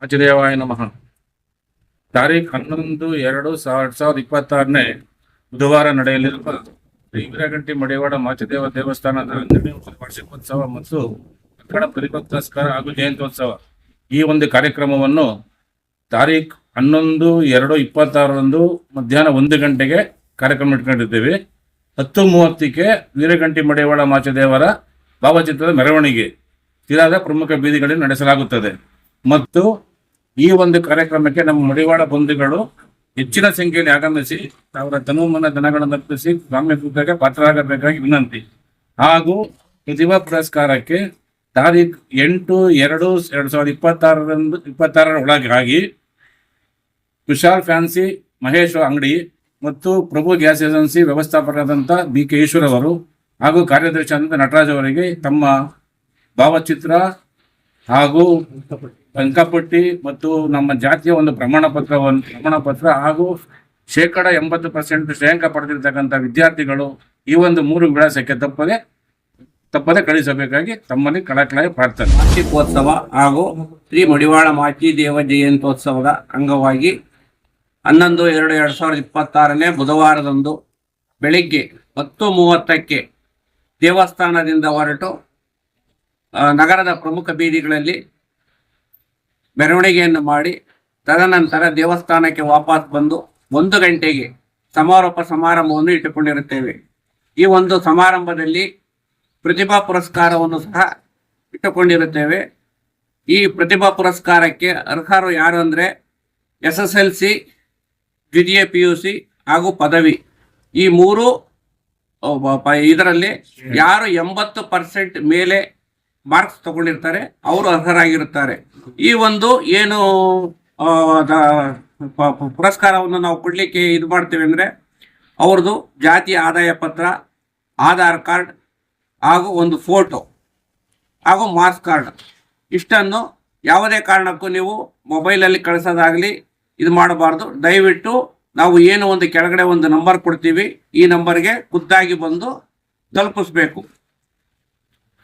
ಅಚಿದೇವಾಯ ನಮಃ. ತಾರೀಖ್ 11/2/2026 ಬುಧವಾರ ನಡೆಯಲಿರುವ ಶ್ರೀ ವೀರಗಂಟಿ ಮಡಿವಾಳ ಮಾಚಿದೇವ ದೇವಸ್ಥಾನದ 12ನೇ ವಾರ್ಷಿಕೋತ್ಸವ ಮತ್ತು ಅಖಂಡ ಪ್ರತಿಭಾ ಪುರಸ್ಕಾರ ಹಾಗೂ ಜಯಂತ್ಯೋತ್ಸವ ಈ ಒಂದು ಕಾರ್ಯಕ್ರಮವನ್ನು ತಾರೀಖ್ 11/2/26 ಮಧ್ಯಾಹ್ನ 1 ಗಂಟೆಗೆ ಕಾರ್ಯಕ್ರಮ ಇಟ್ಕೊಂಡಿದ್ದೇವೆ. 10:30ಕ್ಕೆ ವೀರಗಂಟಿ ಮಡಿವಾಳ ಮಾಚಿದೇವರ ಭಾವಚಿತ್ರದ ಮೆರವಣಿಗೆ ತೀರಾದ ಪ್ರಮುಖ ಬೀದಿಗಳಲ್ಲಿ ನಡೆಸಲಾಗುತ್ತದೆ. ಮತ್ತು ಈ ಒಂದು ಕಾರ್ಯಕ್ರಮಕ್ಕೆ ನಮ್ಮ ಮಡಿವಾಳ ಬಂಧುಗಳು ಹೆಚ್ಚಿನ ಸಂಖ್ಯೆಯಲ್ಲಿ ಆಗಮಿಸಿ ಅವರ ತನುಮನ ದನಗಳನ್ನು ಅರ್ಪಿಸಿ ಸ್ವಾಮಿ ಕೃಪೆಗೆ ಪಾತ್ರರಾಗಬೇಕಾಗಿ ವಿನಂತಿ. ಹಾಗೂ ಪ್ರತಿಭಾ ಪುರಸ್ಕಾರಕ್ಕೆ ತಾರೀಖ್ 8/2/2026 ಒಳಗಾಗಿ ವಿಶಾಲ್ ಫ್ಯಾನ್ಸಿ ಮಹೇಶ್ ಅಂಗಡಿ ಮತ್ತು ಪ್ರಭು ಗ್ಯಾಸ್ ಏಜೆನ್ಸಿ ವ್ಯವಸ್ಥಾಪಕರಾದಂಥ BK ಈಶ್ವರ್ ಅವರು ಹಾಗೂ ಕಾರ್ಯದರ್ಶಿ ಆದಂಥ ನಟರಾಜ್ ಅವರಿಗೆ ತಮ್ಮ ಭಾವಚಿತ್ರ ಹಾಗೂ ಅಂಕಪಟ್ಟಿ ಮತ್ತು ನಮ್ಮ ಜಾತಿಯ ಒಂದು ಪ್ರಮಾಣ ಪತ್ರ ಹಾಗೂ 80% ಶ್ರೇಯಾಂಕ ಪಡೆದಿರ್ತಕ್ಕಂಥ ವಿದ್ಯಾರ್ಥಿಗಳು ಈ ಒಂದು 3 ವಿಳಾಸಕ್ಕೆ ತಪ್ಪದೆ ಕಳಿಸಬೇಕಾಗಿ ತಮ್ಮಲ್ಲಿ ಕಳಕಳಿಯ ಪ್ರಾರ್ಥನೆ. ವಾರ್ಷಿಕೋತ್ಸವ ಹಾಗೂ ಶ್ರೀ ಮಡಿವಾಳ ಮಾಚಿದೇವ ಜಯಂತ್ಯೋತ್ಸವದ ಅಂಗವಾಗಿ 11/2/2026 ಬುಧವಾರದಂದು ಬೆಳಿಗ್ಗೆ 10:30ಕ್ಕೆ ದೇವಸ್ಥಾನದಿಂದ ಹೊರಟು ನಗರದ ಪ್ರಮುಖ ಬೀದಿಗಳಲ್ಲಿ ಮೆರವಣಿಗೆಯನ್ನು ಮಾಡಿ ತದನಂತರ ದೇವಸ್ಥಾನಕ್ಕೆ ವಾಪಸ್ ಬಂದು 1 ಗಂಟೆಗೆ ಸಮಾರೋಪ ಸಮಾರಂಭವನ್ನು ಇಟ್ಟುಕೊಂಡಿರುತ್ತೇವೆ. ಈ ಒಂದು ಸಮಾರಂಭದಲ್ಲಿ ಪ್ರತಿಭಾ ಪುರಸ್ಕಾರವನ್ನು ಸಹ ಇಟ್ಟುಕೊಂಡಿರುತ್ತೇವೆ. ಈ ಪ್ರತಿಭಾ ಪುರಸ್ಕಾರಕ್ಕೆ ಅರ್ಹರು ಯಾರು ಅಂದರೆ SSLC, ದ್ವಿತೀಯ PUC ಹಾಗೂ ಪದವಿ ಈ 3 ಇದರಲ್ಲಿ ಯಾರು 80% ಮೇಲೆ ಮಾರ್ಕ್ಸ್ ತಗೊಂಡಿರ್ತಾರೆ ಅವರು ಅರ್ಹರಾಗಿರುತ್ತಾರೆ. ಈ ಒಂದು ಏನು ಪುರಸ್ಕಾರವನ್ನು ನಾವು ಕೊಡಲಿಕ್ಕೆ ಇದು ಮಾಡ್ತೀವಿ ಅಂದರೆ ಅವ್ರದ್ದು ಜಾತಿಯ ಆದಾಯ ಪತ್ರ, ಆಧಾರ್ ಕಾರ್ಡ್ ಹಾಗೂ ಒಂದು ಫೋಟೋ ಹಾಗೂ ಮಾರ್ಕ್ಸ್ ಕಾರ್ಡ್ ಇಷ್ಟನ್ನು ಯಾವುದೇ ಕಾರಣಕ್ಕೂ ನೀವು ಮೊಬೈಲಲ್ಲಿ ಕಳಿಸೋದಾಗಲಿ ಇದು ಮಾಡಬಾರ್ದು. ದಯವಿಟ್ಟು ನಾವು ಏನು ಒಂದು ಕೆಳಗಡೆ ಒಂದು ನಂಬರ್ ಕೊಡ್ತೀವಿ, ಈ ನಂಬರ್ಗೆ ಖುದ್ದಾಗಿ ಬಂದು ತಲುಪಿಸ್ಬೇಕು.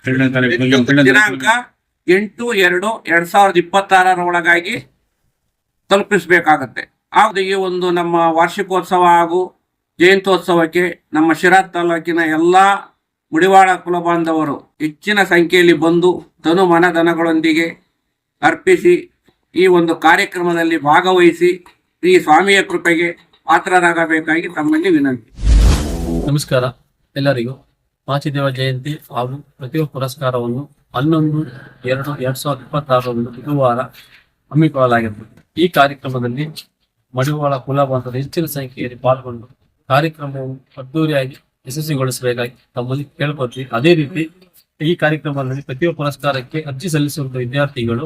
ದಿನಾಂಕ 8/2/2026 ಒಳಗಾಗಿ ತಲುಪಿಸಬೇಕಾಗತ್ತೆ. ಹಾಗೂ ಈ ಒಂದು ನಮ್ಮ ವಾರ್ಷಿಕೋತ್ಸವ ಹಾಗೂ ಜಯಂತ್ಯೋತ್ಸವಕ್ಕೆ ನಮ್ಮ ಶಿರಾ ತಾಲೂಕಿನ ಎಲ್ಲ ಮುಡಿವಾಳ ಕುಲ ಬಾಂಧವರು ಹೆಚ್ಚಿನ ಸಂಖ್ಯೆಯಲ್ಲಿ ಬಂದು ತನು ಮನಧನಗಳೊಂದಿಗೆ ಅರ್ಪಿಸಿ ಈ ಒಂದು ಕಾರ್ಯಕ್ರಮದಲ್ಲಿ ಭಾಗವಹಿಸಿ ಈ ಸ್ವಾಮಿಯ ಕೃಪೆಗೆ ಪಾತ್ರರಾಗಬೇಕಾಗಿ ತಮ್ಮಲ್ಲಿ ವಿನಂತಿ. ನಮಸ್ಕಾರ ಎಲ್ಲರಿಗೂ. ಮಾಚಿದೇವ ಜಯಂತಿ ಹಾಗೂ ಪ್ರತಿಭಾ ಪುರಸ್ಕಾರವನ್ನು 11/2/2026 ಬುಧವಾರ ಹಮ್ಮಿಕೊಳ್ಳಲಾಗಿತ್ತು. ಈ ಕಾರ್ಯಕ್ರಮದಲ್ಲಿ ಮಡಿವಾಳ ಕುಲ ಬಾಂಧವರು ಹೆಚ್ಚಿನ ಸಂಖ್ಯೆಯಲ್ಲಿ ಪಾಲ್ಗೊಂಡು ಕಾರ್ಯಕ್ರಮವನ್ನು ಅದ್ದೂರಿಯಾಗಿ ಯಶಸ್ವಿಗೊಳಿಸಬೇಕಾಗಿ ತಮ್ಮಲ್ಲಿ ಕೇಳ್ಕೊಳ್ತೀವಿ. ಅದೇ ರೀತಿ ಈ ಕಾರ್ಯಕ್ರಮದಲ್ಲಿ ಪ್ರತಿಭಾ ಪುರಸ್ಕಾರಕ್ಕೆ ಅರ್ಜಿ ಸಲ್ಲಿಸುವಂತ ವಿದ್ಯಾರ್ಥಿಗಳು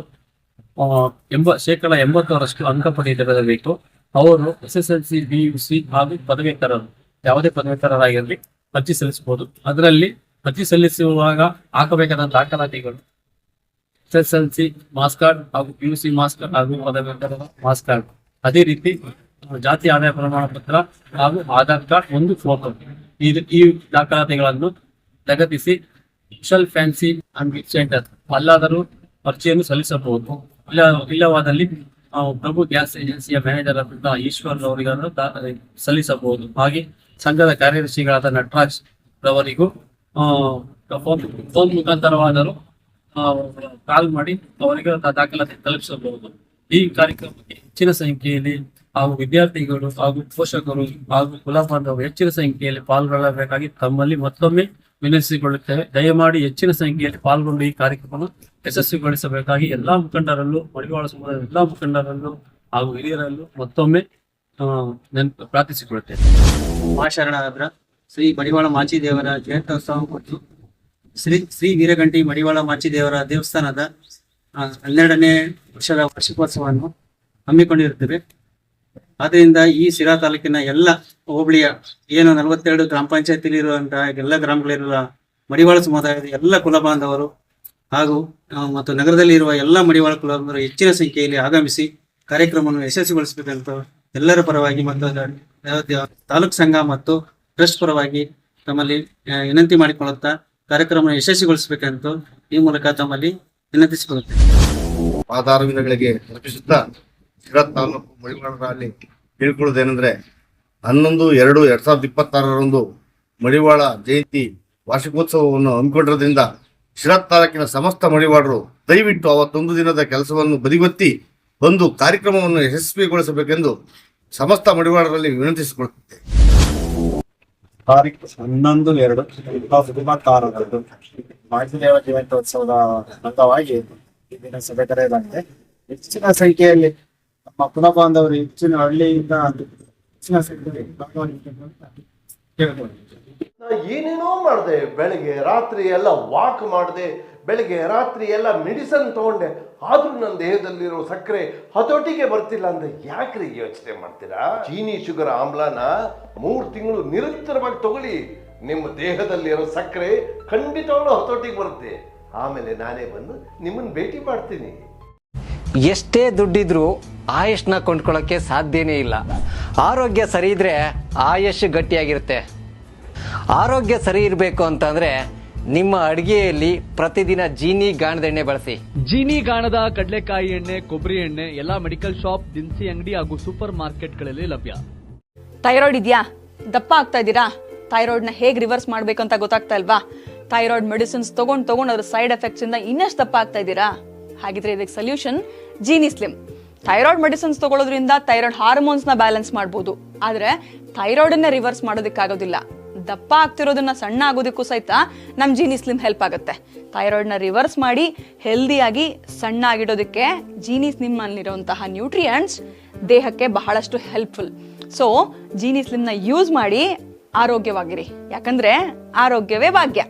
80% ಅಂಕ ಪಡೆಯಬೇಕು. ಅವರು SSLC, PUC ಹಾಗೂ ಪದವೇತರರು ಯಾವುದೇ ಪದವೇತರರಾಗಿರಲಿ ಅರ್ಜಿ ಸಲ್ಲಿಸಬಹುದು. ಅದರಲ್ಲಿ ಅರ್ಜಿ ಸಲ್ಲಿಸುವಾಗ ಹಾಕಬೇಕಾದ ದಾಖಲಾತಿಗಳು SSLC ಮಾಸ್ ಕಾರ್ಡ್ ಹಾಗೂ PUC ಮಾಸ್ ಕಾರ್ಡ್ ಹಾಗೂ ಪದವೇತರರ ಮಾಸ್ ಕಾರ್ಡ್, ಅದೇ ರೀತಿ ಜಾತಿ ಆದಾಯ ಪ್ರಮಾಣ ಪತ್ರ ಹಾಗೂ ಆಧಾರ್ ಕಾರ್ಡ್, ಒಂದು ಫೋಟೋ. ಈ ದಾಖಲಾತಿಗಳನ್ನು ಲಗತ್ತಿಸಿ Vishal fancy and gift centre ಅಲ್ಲಾದರೂ ಅರ್ಜಿಯನ್ನು ಸಲ್ಲಿಸಬಹುದು. ಇಲ್ಲವಾದಲ್ಲಿ ಪ್ರಭು ಗ್ಯಾಸ್ ಏಜೆನ್ಸಿಯ ಮ್ಯಾನೇಜರ್ ಆದಂತಹ ಈಶ್ವರ್ ಅವರಿಗೂ ಸಲ್ಲಿಸಬಹುದು. ಹಾಗೆ ಸಂಘದ ಕಾರ್ಯದರ್ಶಿಗಳಾದ ನಟರಾಜ್ ರವರಿಗೂ ಫೋನ್ ಮುಖಾಂತರವಾದರೂ ಕಾಲ್ ಮಾಡಿ ಅವರಿಗೆ ದಾಖಲಾತಿ ತಲುಪಿಸಬಹುದು. ಈ ಕಾರ್ಯಕ್ರಮಕ್ಕೆ ಹೆಚ್ಚಿನ ಸಂಖ್ಯೆಯಲ್ಲಿ ಹಾಗೂ ವಿದ್ಯಾರ್ಥಿಗಳು ಹಾಗೂ ಪೋಷಕರು ಹಾಗೂ ಕುಲ ಬಾಂಧವರು ಹೆಚ್ಚಿನ ಸಂಖ್ಯೆಯಲ್ಲಿ ಪಾಲ್ಗೊಳ್ಳಬೇಕಾಗಿ ತಮ್ಮಲ್ಲಿ ಮತ್ತೊಮ್ಮೆ ವಿನಂತಿಸಿಕೊಳ್ಳುತ್ತೇವೆ. ದಯಮಾಡಿ ಹೆಚ್ಚಿನ ಸಂಖ್ಯೆಯಲ್ಲಿ ಪಾಲ್ಗೊಂಡು ಈ ಕಾರ್ಯಕ್ರಮ ಯಶಸ್ವಿಗೊಳಿಸಬೇಕಾಗಿ ಎಲ್ಲಾ ಮುಖಂಡರಲ್ಲೂ, ಮಡಿವಾಳ ಸಮುದಾಯದ ಎಲ್ಲಾ ಮುಖಂಡರಲ್ಲೂ ಹಾಗೂ ಹಿರಿಯರಲ್ಲೂ ಮತ್ತೊಮ್ಮೆ ಪ್ರಾರ್ಥಿಸಿಕೊಳ್ಳುತ್ತೇವೆ. ಮಹಾಶರಣರಾದ ಶ್ರೀ ಮಡಿವಾಳ ಮಾಚಿದೇವರ ಜಯಂತ್ಯೋತ್ಸವ ಮತ್ತು ಶ್ರೀ ವೀರಗಂಟಿ ಮಡಿವಾಳ ಮಾಚಿದೇವರ ದೇವಸ್ಥಾನದ 12ನೇ ವರ್ಷದ ವಾರ್ಷಿಕೋತ್ಸವವನ್ನು ಹಮ್ಮಿಕೊಂಡಿರುತ್ತೇವೆ. ಆದ್ದರಿಂದ ಈ ಶಿರಾ ತಾಲೂಕಿನ ಎಲ್ಲ ಹೋಬಳಿಯ ಏನು 42 ಗ್ರಾಮ ಪಂಚಾಯತಿಯಲ್ಲಿ ಇರುವಂತಹ ಎಲ್ಲ ಗ್ರಾಮಗಳಿರುವ ಮಡಿವಾಳ ಸಮುದಾಯದ ಎಲ್ಲ ಕುಲ ಬಾಂಧವರು ಹಾಗೂ ಮತ್ತು ನಗರದಲ್ಲಿ ಇರುವ ಎಲ್ಲ ಮಡಿವಾಳ ಕುಲ ಬಾಂಧವರು ಹೆಚ್ಚಿನ ಸಂಖ್ಯೆಯಲ್ಲಿ ಆಗಮಿಸಿ ಕಾರ್ಯಕ್ರಮವನ್ನು ಯಶಸ್ವಿಗೊಳಿಸಬೇಕಂತ ಎಲ್ಲರ ಪರವಾಗಿ ಮತ್ತು ತಾಲೂಕು ಸಂಘ ಮತ್ತು ಟ್ರಸ್ಟ್ ಪರವಾಗಿ ತಮ್ಮಲ್ಲಿ ವಿನಂತಿ ಮಾಡಿಕೊಳ್ಳುತ್ತಾ ಕಾರ್ಯಕ್ರಮ ಯಶಸ್ವಿಗೊಳಿಸಬೇಕಂತ ಈ ಮೂಲಕ ತಮ್ಮಲ್ಲಿ ವಿನಂತಿಸಿಕೊಳ್ಳುತ್ತೇವೆ. ಪಾದಾರವಿಂದಗಳಿಗೆ ಅರ್ಪಿಸುತ್ತಾ ಶಿರಾ ತಾಲೂಕು ಮಡಿವಾಳರಲ್ಲಿ ಕೇಳಿಕೊಳ್ಳುವುದೇನೆಂದರೆ 11/2/2026 ಮಡಿವಾಳ ಜಯಂತಿ ವಾರ್ಷಿಕೋತ್ಸವವನ್ನು ಹಮ್ಮಿಕೊಂಡಿರೋದ್ರಿಂದ ಶಿರಾ ತಾಲೂಕಿನ ಸಮಸ್ತ ಮಡಿವಾಳರು ದಯವಿಟ್ಟು ಅವತ್ತೊಂದು ದಿನದ ಕೆಲಸವನ್ನು ಬದಿಗೊತ್ತಿ ಒಂದು ಕಾರ್ಯಕ್ರಮವನ್ನು ಯಶಸ್ವಿಗೊಳಿಸಬೇಕೆಂದು ಸಮಸ್ತ ಮಡಿವಾಳರಲ್ಲಿ ವಿನಂತಿಸಿಕೊಳ್ಳುತ್ತೇವೆ. ತಾರೀಕು 11/2/2026 ಮಾಚಿದೇವ ಜಯಂತ್ಯೋತ್ಸವದ ಅಂಗವಾಗಿ ಈ ದಿನ ಸಭೆ ಕರೆಯಲಾಗಿದೆ. ಹೆಚ್ಚಿನ ಸಂಖ್ಯೆಯಲ್ಲಿ ನಮ್ಮ ಪುನಃ ಬಾಂಧವರು ಹೆಚ್ಚಿನ ಹಳ್ಳಿಯಿಂದ ಹೆಚ್ಚಿನ ಸಂಖ್ಯೆಯಲ್ಲಿ ಏನೇನೋ ಮಾಡಿದೆ, ಬೆಳಗ್ಗೆ ರಾತ್ರಿ ಎಲ್ಲ ವಾಕ್ ಮಾಡಿದೆ, ಬೆಳಗ್ಗೆ ರಾತ್ರಿ ಎಲ್ಲ ಮೆಡಿಸನ್ ತಗೊಂಡೆ, ಆದ್ರೂ ನನ್ನ ದೇಹದಲ್ಲಿರೋ ಸಕ್ಕರೆ ಹತೋಟಿಗೆ ಬರ್ತಿಲ್ಲ ಅಂದ್ರೆ ಯಾಕ್ರಿ ಯೋಚನೆ ಮಾಡ್ತೀರಾ? ಚೀನಿ ಶುಗರ್ ಆಮ್ಲನ 3 ತಿಂಗಳು ನಿರಂತರವಾಗಿ ತಗೊಳ್ಳಿ, ನಿಮ್ಮ ದೇಹದಲ್ಲಿರೋ ಸಕ್ಕರೆ ಖಂಡಿತವಾಗ್ಲೂ ಹತೋಟಿಗೆ ಬರುತ್ತೆ. ಆಮೇಲೆ ನಾನೇ ಬಂದು ನಿಮ್ಮನ್ನ ಭೇಟಿ ಮಾಡ್ತೀನಿ. ಎಷ್ಟೇ ದುಡ್ಡಿದ್ರೂ ಆಯುಷ್ನ ಕೊಂಡ್ಕೊಳ್ಳೋಕೆ ಸಾಧ್ಯನೇ ಇಲ್ಲ. ಆರೋಗ್ಯ ಸರಿ ಇದ್ರೆ ಆಯುಷ್ ಗಟ್ಟಿಯಾಗಿರುತ್ತೆ. ಆರೋಗ್ಯ ಸರಿ ಇರಬೇಕು ಅಂತಂದ್ರೆ ನಿಮ್ಮ ಅಡಿಗೆಯಲ್ಲಿ ಪ್ರತಿದಿನ ಜೀನಿ ಗಾಣದ ಎಣ್ಣೆ ಬಳಸಿ. ಜೀನಿ ಗಾಣದ ಕಡಲೆಕಾಯಿ ಎಣ್ಣೆ, ಕೊಬ್ಬರಿ ಎಣ್ಣೆ ಎಲ್ಲಾ ಮೆಡಿಕಲ್ ಶಾಪ್, ದಿನಸಿ ಅಂಗಡಿ ಹಾಗೂ ಸೂಪರ್ ಮಾರ್ಕೆಟ್ಗಳಲ್ಲಿ ಲಭ್ಯ. ಥೈರಾಯ್ಡ್ ಇದೆಯಾ? ದಪ್ಪ ಆಗ್ತಾ ಇದ್ದೀರಾ? ಥೈರಾಯ್ಡ್ನ ಹೇಗೆ ರಿವರ್ಸ್ ಮಾಡಬೇಕು ಅಂತ ಗೊತ್ತಾಗ್ತಾ ಇಲ್ವಾ? ಥೈರಾಯ್ಡ್ ಮೆಡಿಸಿನ್ಸ್ ತಗೊಂಡು ಅದ್ರ ಸೈಡ್ ಎಫೆಕ್ಟ್ಸ್ ಇಂದ ಇನ್ನಷ್ಟು ದಪ್ಪ ಆಗ್ತಾ ಇದ್ದೀರಾ? ಹಾಗಿದ್ರೆ ಇದಕ್ಕೆ solution Genie slim. Thyroid medicines ತಗೊಳ್ಳೋದ್ರಿಂದ ಥೈರಾಯ್ಡ್ ಹಾರ್ಮೋನ್ಸ್ ನ ಬ್ಯಾಲೆನ್ಸ್ ಮಾಡಬಹುದು, ಆದ್ರೆ ಥೈರಾಯ್ಡ್ ಅನ್ನ ರಿವರ್ಸ್ ಮಾಡೋದಕ್ಕಾಗೋದಿಲ್ಲ. ದಪ್ಪ ಆಗ್ತಿರೋದನ್ನ ಸಣ್ಣ ಆಗೋದಕ್ಕೂ ಸಹಿತ ನಮ್ ಜೀನಿ ಸ್ಲಿಮ್ ಹೆಲ್ಪ್ ಆಗುತ್ತೆ. ಥೈರಾಯ್ಡ್ ನ ರಿವರ್ಸ್ ಮಾಡಿ ಹೆಲ್ದಿಯಾಗಿ ಸಣ್ಣ ಆಗಿಡೋದಕ್ಕೆ ಜೀನಿ ಸ್ಲಿಮ್ ನಲ್ಲಿರುವಂತಹ ನ್ಯೂಟ್ರಿಯೆಂಟ್ಸ್ ದೇಹಕ್ಕೆ ಬಹಳಷ್ಟು ಹೆಲ್ಪ್ಫುಲ್. ಸೊ ಜೀನಿ ಸ್ಲಿಮ್ ನ ಯೂಸ್ ಮಾಡಿ ಆರೋಗ್ಯವಾಗಿರಿ, ಯಾಕಂದ್ರೆ ಆರೋಗ್ಯವೇ ಭಾಗ್ಯ.